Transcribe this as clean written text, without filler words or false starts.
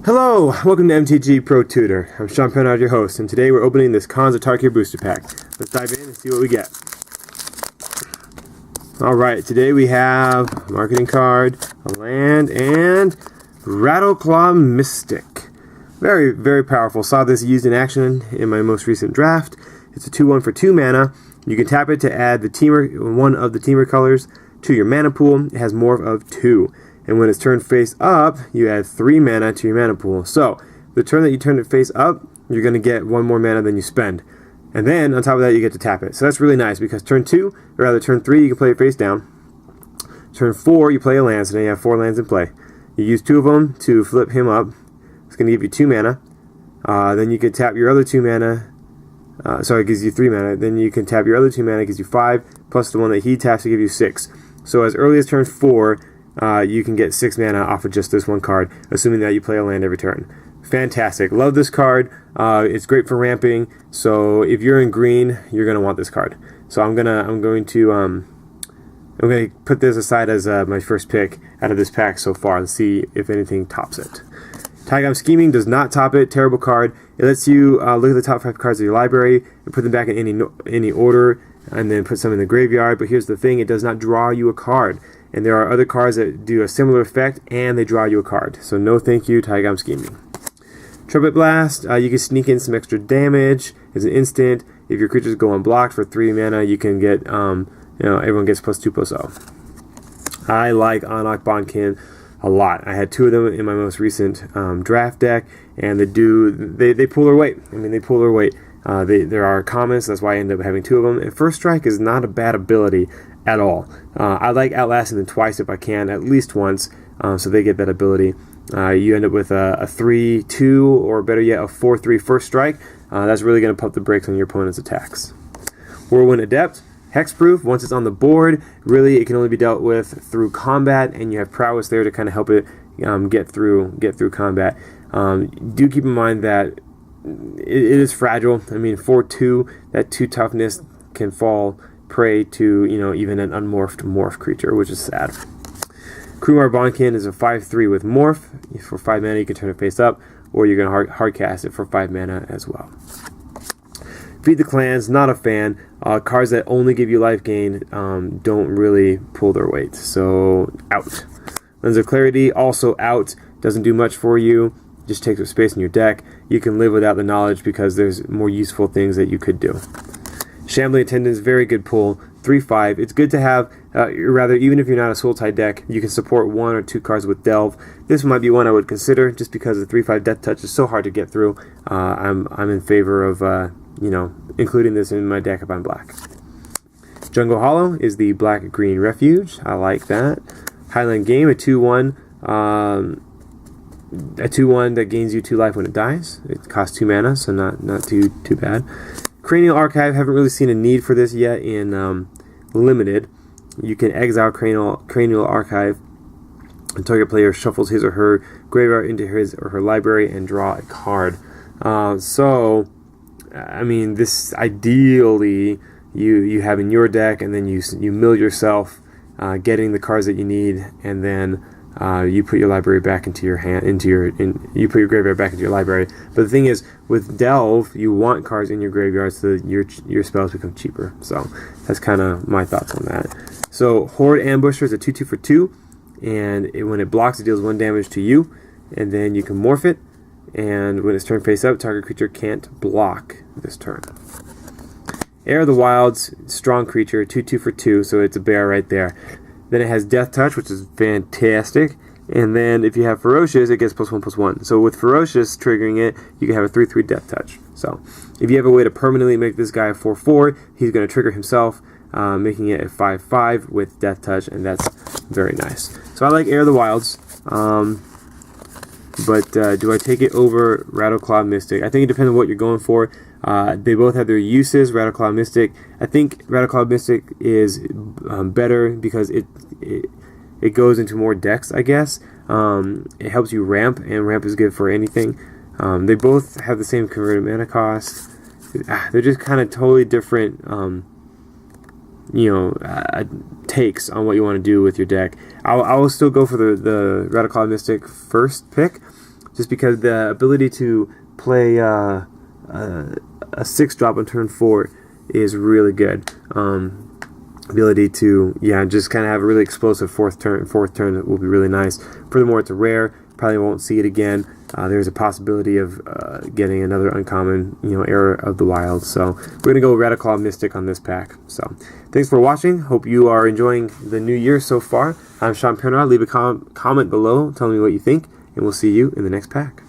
Hello, welcome to MTG Pro Tutor. I'm Sean Pennard, your host, and today we're opening this Khans of Tarkir booster pack. Let's dive in and see what we get. Alright, today we have a marketing card, a land, and Rattleclaw Mystic. Very, very powerful. Saw this used in action in my most recent draft. It's a 2/1 for 2 mana. You can tap it to add one of the teamer colors to your mana pool. It has morph of 2. And when it's turned face up, you add 3 mana to your mana pool. So, the turn that you turn it face up, you're going to get 1 more mana than you spend. And then, on top of that, you get to tap it. So that's really nice, because turn 2, or rather turn 3, you can play it face down. Turn 4, you play a land, so now you have 4 lands in play. You use 2 of them to flip him up. It's going to give you 2 mana. Then you can tap your other 2 mana. It gives you 3 mana. Then you can tap your other 2 mana, it gives you 5, plus the one that he taps to give you 6. So as early as turn 4, you can get 6 mana off of just this one card, assuming that you play a land every turn. Fantastic. Love this card. It's great for ramping. So if you're in green, you're gonna want this card. So I'm going to put this aside as my first pick out of this pack so far and see if anything tops it. Taigam Scheming does not top it. Terrible card. It lets you look at the top 5 cards of your library and put them back in any order, and then put some in the graveyard. But here's the thing: it does not draw you a card. And there are other cards that do a similar effect, and they draw you a card. So no thank you, Taigam Scheming. Trumpet Blast, you can sneak in some extra damage. It's an instant. If your creatures go unblocked for 3 mana, you can get, everyone gets +2/+0. I like Anak Bonkin a lot. I had 2 of them in my most recent draft deck, and they pull their weight. I mean, they pull their weight. There are commons, that's why I ended up having 2 of them. And First Strike is not a bad ability at all. I like outlasting them twice if I can, at least once, so they get that ability. You end up with a 3/2, or better yet, a 4/3 First Strike. That's really going to pump the brakes on your opponent's attacks. Whirlwind Adept, hexproof. Once it's on the board, really it can only be dealt with through combat, and you have prowess there to kind of help it get through combat. Do keep in mind that it is fragile. I mean, 4/2, that 2 toughness can fall prey to, even an unmorphed creature, which is sad. Krumar Bonkin is a 5/3 with morph. For 5 mana, you can turn it face up, or you're going to hard cast it for 5 mana as well. Feed the Clans, not a fan. Cards that only give you life gain don't really pull their weight, so out. Lens of Clarity, also out. Doesn't do much for you. Just takes up space in your deck. You can live without the knowledge because there's more useful things that you could do. Shambling Attendants, very good pull. 3/5. It's good to have, even if you're not a Sultai deck, you can support 1 or 2 cards with Delve. This might be one I would consider, just because the 3/5 Death Touch is so hard to get through. I'm in favor of including this in my deck if I'm black. Jungle Hollow is the black-green refuge. I like that. Highland Game, a 2/1. A 2/1 that gains you 2 life when it dies. It costs 2 mana, so not too bad. Cranial Archive, haven't really seen a need for this yet in Limited. You can exile Cranial Archive, and target player shuffles his or her graveyard into his or her library and draw a card. This ideally you have in your deck, and then you mill yourself, getting the cards that you need, and then you put your library back into your hand, you put your graveyard back into your library. But the thing is, with Delve, you want cards in your graveyard so that your spells become cheaper. So that's kind of my thoughts on that. So Horde Ambusher is a 2/2 for 2, and when it blocks, it deals 1 damage to you, and then you can morph it. And when it's turned face up, target creature can't block this turn. Heir of the Wilds, strong creature, 2/2 for 2, so it's a bear right there. Then it has Death Touch, which is fantastic. And then if you have Ferocious, it gets +1/+1. So with Ferocious triggering it, you can have a 3/3 Death Touch. So if you have a way to permanently make this guy a 4/4, he's going to trigger himself, making it a 5/5 with Death Touch, and that's very nice. So I like Heir of the Wilds. But do I take it over Rattleclaw Mystic? I think it depends on what you're going for. They both have their uses. Rattleclaw Mystic, I think Rattleclaw Mystic is better because it goes into more decks, I guess. It helps you ramp, and ramp is good for anything. They both have the same converted mana cost. They're just kind of totally different takes on what you want to do with your deck. I will still go for the Rattleclaw Mystic first pick, just because the ability to play a 6-drop on turn 4 is really good. Ability to just kind of have a really explosive fourth turn that will be really nice. Furthermore, it's a rare. Probably won't see it again. There's a possibility of getting another uncommon, Era of the Wild. So we're gonna go Radiclaw Mystic on this pack. So thanks for watching. Hope you are enjoying the new year so far. I'm Sean Pernod. Leave a comment below telling me what you think, and we'll see you in the next pack.